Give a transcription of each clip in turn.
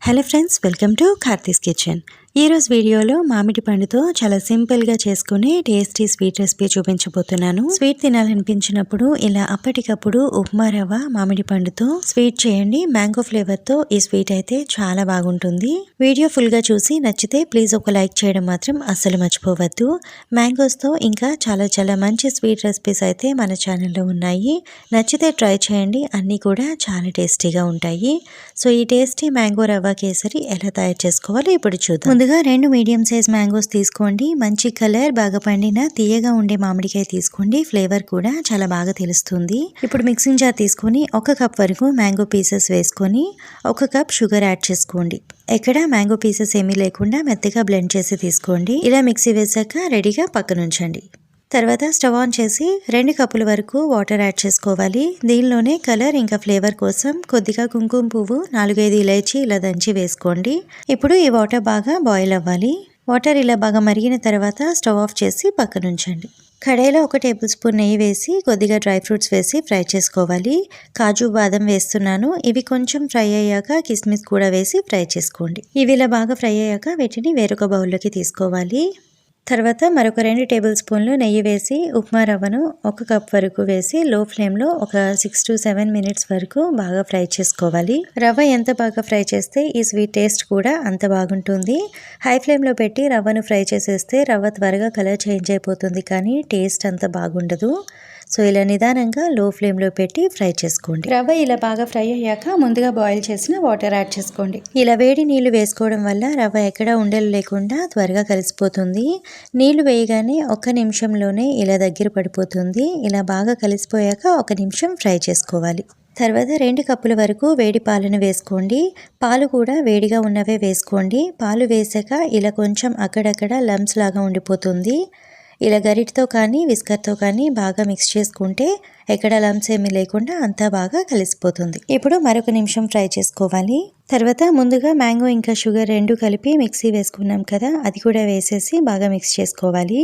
Hello friends, welcome to Karthi's kitchen. ఈరోజు వీడియోలో మామిడి పండుతో చాలా సింపుల్గా చేసుకునే టేస్టీ స్వీట్ రెసిపీ చూపించబోతున్నాను. స్వీట్ తినాలనిపించినప్పుడు ఇలా అప్పటికప్పుడు ఉప్మా రవ్వ మామిడి పండుతో స్వీట్ చేయండి. మ్యాంగో ఫ్లేవర్తో ఈ స్వీట్ అయితే చాలా బాగుంటుంది. వీడియో ఫుల్గా చూసి నచ్చితే ప్లీజ్ ఒక లైక్ చేయడం మాత్రం అస్సలు మర్చిపోవద్దు. మ్యాంగోస్తో ఇంకా చాలా మంచి స్వీట్ రెసిపీస్ అయితే మన ఛానల్లో ఉన్నాయి. నచ్చితే ట్రై చేయండి. అన్నీ కూడా చాలా టేస్టీగా ఉంటాయి. సో ఈ టేస్టీ మ్యాంగో రవ్వ కేసరి ఎలా తయారు చేసుకోవాలో ఇప్పుడు చూద్దాం. ముందుగా 2 మీడియం సైజ్ మ్యాంగోస్ తీసుకోండి. మంచి కలర్, బాగా పండిన తీయగా ఉండే మామిడికాయ తీసుకోండి. ఫ్లేవర్ కూడా చాలా బాగా తెలుస్తుంది. ఇప్పుడు మిక్సింగ్ జార్ తీసుకొని 1 కప్ వరకు మ్యాంగో పీసెస్ వేసుకొని 1 కప్ షుగర్ యాడ్ చేసుకోండి. ఎక్కడ మ్యాంగో పీసెస్ ఏమీ లేకుండా మెత్తగా బ్లెండ్ చేసి తీసుకోండి. ఇలా మిక్సీ వేసాక రెడీగా పక్కనుంచండి. తర్వాత స్టవ్ ఆన్ చేసి 2 కప్పుల వరకు వాటర్ యాడ్ చేసుకోవాలి. దీనిలోనే కలర్ ఇంకా ఫ్లేవర్ కోసం కొద్దిగా కుంకుమ పువ్వు, 4-5 ఇలాచీ ఇలా దంచి వేసుకోండి. ఇప్పుడు ఈ వాటర్ బాగా బాయిల్ అవ్వాలి. వాటర్ ఇలా బాగా మరిగిన తర్వాత స్టవ్ ఆఫ్ చేసి పక్కనుంచండి. కడాయిలో 1 టేబుల్ స్పూన్ నెయ్యి వేసి కొద్దిగా డ్రై ఫ్రూట్స్ వేసి ఫ్రై చేసుకోవాలి. కాజు, బాదం వేస్తున్నాను. ఇవి కొంచెం ఫ్రై అయ్యాక కిస్మిస్ కూడా వేసి ఫ్రై చేసుకోండి. ఇవి ఇలా బాగా ఫ్రై అయ్యాక వీటిని వేరొక బౌల్లోకి తీసుకోవాలి. తర్వాత మరొక 2 టేబుల్ స్పూన్లు నెయ్యి వేసి ఉప్మా రవ్వను 1 కప్ వరకు వేసి లో ఫ్లేమ్లో ఒక 6 to 7 మినిట్స్ వరకు బాగా ఫ్రై చేసుకోవాలి. రవ్వ ఎంత బాగా ఫ్రై చేస్తే ఈ స్వీట్ టేస్ట్ కూడా అంత బాగుంటుంది. హై ఫ్లేమ్లో పెట్టి రవ్వను ఫ్రై చేసేస్తే రవ్వ త్వరగా కలర్ చేంజ్ అయిపోతుంది, కానీ టేస్ట్ అంత బాగుండదు. సో ఇలా నిదానంగా లో ఫ్లేమ్లో పెట్టి ఫ్రై చేసుకోండి. రవ్వ ఇలా బాగా ఫ్రై అయ్యాక ముందుగా బాయిల్ చేసిన వాటర్ యాడ్ చేసుకోండి. ఇలా వేడి నీళ్లు వేసుకోవడం వల్ల రవ్వ ఎక్కడ ఉండలు లేకుండా త్వరగా కలిసిపోతుంది. నీళ్లు వేయగానే 1 నిమిషంలోనే ఇలా దగ్గర పడిపోతుంది. ఇలా బాగా కలిసిపోయాక 1 నిమిషం ఫ్రై చేసుకోవాలి. తర్వాత 2 కప్పుల వరకు వేడి పాలను వేసుకోండి. పాలు కూడా వేడిగా ఉన్నవే వేసుకోండి. పాలు వేసాక ఇలా కొంచెం అక్కడక్కడ లంప్స్ లాగా ఉండిపోతుంది. ఇలా గరిటతో కానీ విస్కర్తో కానీ బాగా మిక్స్ చేసుకుంటే ఎక్కడ లంప్స్ ఏమీ లేకుండా అంతా బాగా కలిసిపోతుంది. ఇప్పుడు మరొక నిమిషం ఫ్రై చేసుకోవాలి. తర్వాత ముందుగా మ్యాంగో ఇంకా షుగర్ 2 కలిపి మిక్సీ వేసుకున్నాం కదా, అది కూడా వేసేసి బాగా మిక్స్ చేసుకోవాలి.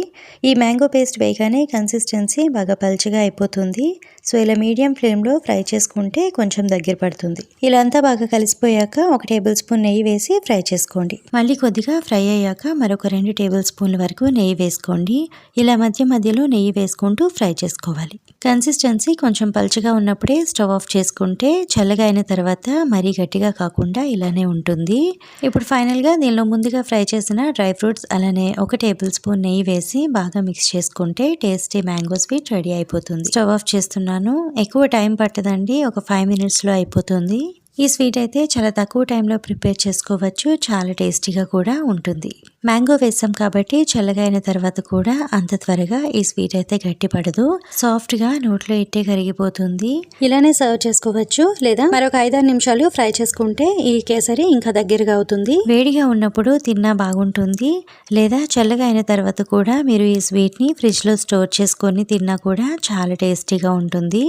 ఈ మ్యాంగో పేస్ట్ వేయగానే కన్సిస్టెన్సీ బాగా పల్చగా అయిపోతుంది. సో ఇలా మీడియం ఫ్లేమ్లో ఫ్రై చేసుకుంటే కొంచెం దగ్గర పడుతుంది. ఇలా అంతా బాగా కలిసిపోయాక 1 టేబుల్ స్పూన్ నెయ్యి వేసి ఫ్రై చేసుకోండి. మళ్ళీ కొద్దిగా ఫ్రై అయ్యాక మరొక 2 టేబుల్ స్పూన్ల వరకు నెయ్యి వేసుకోండి. ఇలా మధ్యలో నెయ్యి వేసుకుంటూ ఫ్రై చేసుకోవాలి. కన్సిస్టెన్సీ కొంచెం పల్చగా ఉన్నప్పుడే స్టవ్ ఆఫ్ చేసుకుంటే చల్లగా అయిన తర్వాత మరీ గట్టిగా కాకుండా ఇలానే ఉంటుంది. ఇప్పుడు ఫైనల్గా దీనిలో ముందుగా ఫ్రై చేసిన డ్రై ఫ్రూట్స్ అలానే 1 టేబుల్ స్పూన్ నెయ్యి వేసి బాగా మిక్స్ చేసుకుంటే టేస్టీ మ్యాంగో స్వీట్ రెడీ అయిపోతుంది. స్టవ్ ఆఫ్ చేస్తున్నాను. ఎక్కువ టైం పట్టదండి, ఒక 5 మినిట్స్లో అయిపోతుంది. ఈ స్వీట్ అయితే చాలా తక్కువ టైంలో ప్రిపేర్ చేసుకోవచ్చు. చాలా టేస్టీగా కూడా ఉంటుంది. మ్యాంగో వేసాం కాబట్టి చల్లగా అయిన తర్వాత కూడా అంత త్వరగా ఈ స్వీట్ అయితే గట్టిపడదు. సాఫ్ట్గా నోట్లో ఇట్టే కరిగిపోతుంది. ఇలానే సర్వ్ చేసుకోవచ్చు, లేదా మరొక 5-6 నిమిషాలు ఫ్రై చేసుకుంటే ఈ కేసరి ఇంకా దగ్గరగా అవుతుంది. వేడిగా ఉన్నప్పుడు తిన్నా బాగుంటుంది, లేదా చల్లగా అయిన తర్వాత కూడా మీరు ఈ స్వీట్ని ఫ్రిడ్జ్లో స్టోర్ చేసుకొని తిన్నా కూడా చాలా టేస్టీగా ఉంటుంది.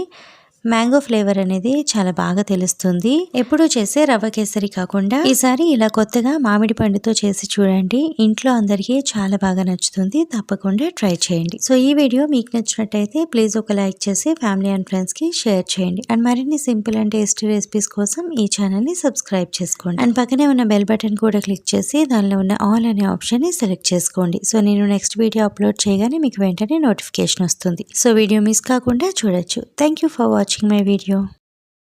మ్యాంగో ఫ్లేవర్ అనేది చాలా బాగా తెలుస్తుంది. ఎప్పుడూ చేసే రవ్వ కేసరి కాకుండా ఈసారి ఇలా కొత్తగా మామిడి పండుతో చేసి చూడండి. ఇంట్లో అందరికీ చాలా బాగా నచ్చుతుంది. తప్పకుండా ట్రై చేయండి. సో ఈ వీడియో మీకు నచ్చినట్టయితే ప్లీజ్ ఒక లైక్ చేసి ఫ్యామిలీ అండ్ ఫ్రెండ్స్ కి షేర్ చేయండి. అండ్ మరిన్ని సింపుల్ అండ్ టేస్టీ రెసిపీస్ కోసం ఈ ఛానల్ ని సబ్స్క్రైబ్ చేసుకోండి. అండ్ పక్కనే ఉన్న బెల్ బటన్ కూడా క్లిక్ చేసి దానిలో ఉన్న ఆల్ అనే ఆప్షన్ ని సెలెక్ట్ చేసుకోండి. సో నేను నెక్స్ట్ వీడియో అప్లోడ్ చేయగానే మీకు వెంటనే నోటిఫికేషన్ వస్తుంది. సో వీడియో మిస్ కాకుండా చూడొచ్చు. Thank you for watching my video.